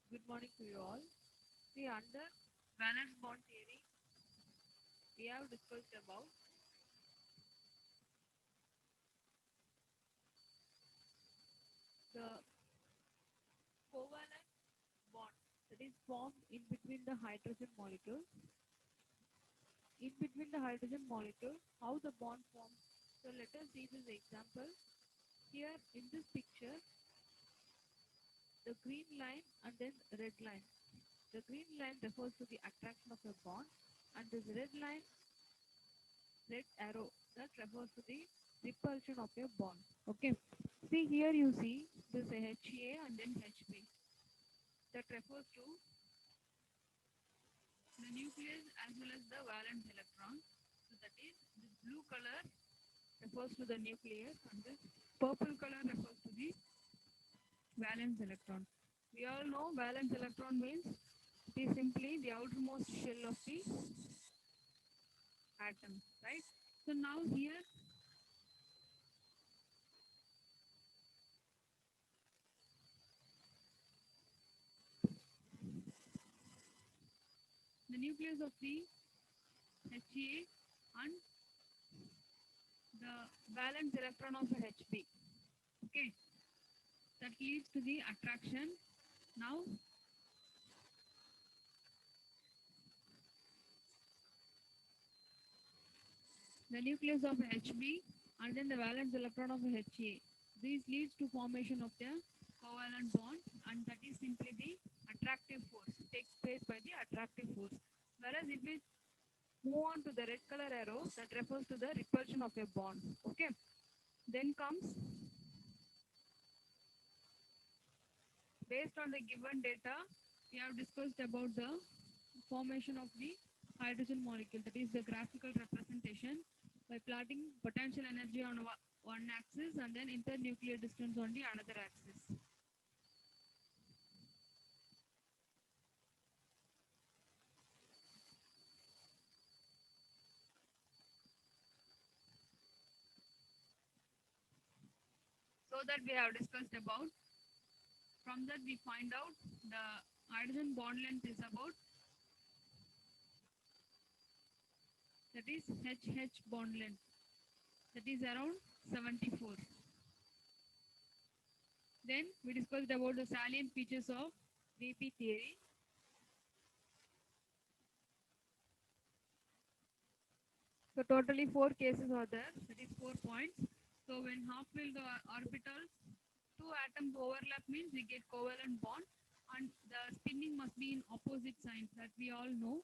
Good morning to you all. See, under valence bond theory, we have discussed about the covalent bond that is formed in between the hydrogen molecule. In between the hydrogen molecule, how the bond forms. So let us see this example. Here in this picture, the green line and then red line. The green line refers to the attraction of a bond, and this red arrow, that refers to the repulsion of a bond. Okay. See here you see this HA and then HB. That refers to the nucleus as well as the valence electron. So that is this blue color refers to the nucleus and this purple color refers to the valence electron. We all know valence electron means it is simply the outermost shell of the atom, right? So now here the nucleus of the HA and the valence electron of HB. Okay, that leads to the attraction. Now the nucleus of HB and then the valence electron of HA. This leads to formation of the covalent bond, and that is simply the attractive force, takes place by the attractive force. Whereas if we move on to the red color arrow, that refers to the repulsion of a bond. Okay. Then comes, based on the given data, we have discussed about the formation of the hydrogen molecule, that is the graphical representation by plotting potential energy on one axis and then internuclear distance on the another axis. So that we have discussed about, from that we find out the hydrogen bond length is about, that is HH bond length, that is around 74. Then we discussed about the salient features of VP theory. So totally four cases are there, that is 4 points. So when half-filled orbitals, two atoms overlap means we get covalent bond, and the spinning must be in opposite signs, that we all know.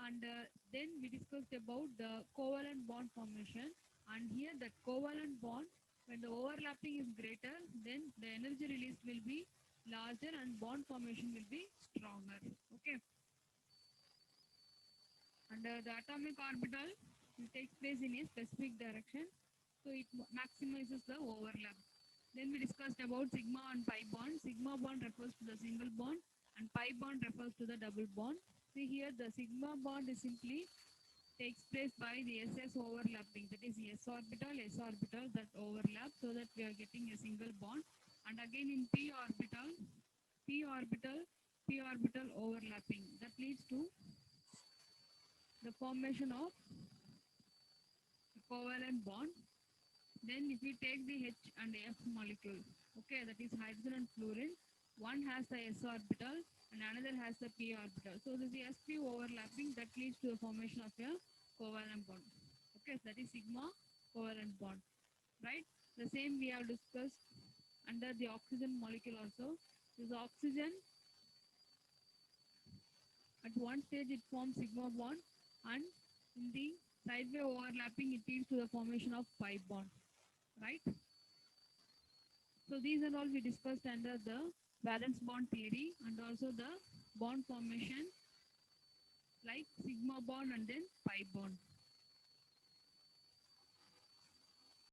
And then we discussed about the covalent bond formation, and here that covalent bond, when the overlapping is greater, then the energy released will be larger and bond formation will be stronger. Okay. And the atomic orbital takes place in a specific direction, so it maximizes the overlap. Then we discussed about sigma and pi bond. Sigma bond refers to the single bond and pi bond refers to the double bond. See here the sigma bond is simply takes place by the SS overlapping, that is s orbital that overlap, so that we are getting a single bond. And again in p orbital, p orbital overlapping, that leads to the formation of a covalent bond. Then if we take the H and F molecule, okay, that is hydrogen and fluorine, one has the s orbital and another has the p orbital. So this is sp overlapping, that leads to the formation of a covalent bond. Okay, that is sigma covalent bond, right? The same we have discussed under the oxygen molecule also. This oxygen, at one stage it forms sigma bond, and in the sideway overlapping it leads to the formation of pi bond, right? So these are all we discussed under the valence bond theory, and also the bond formation like sigma bond and then pi bond.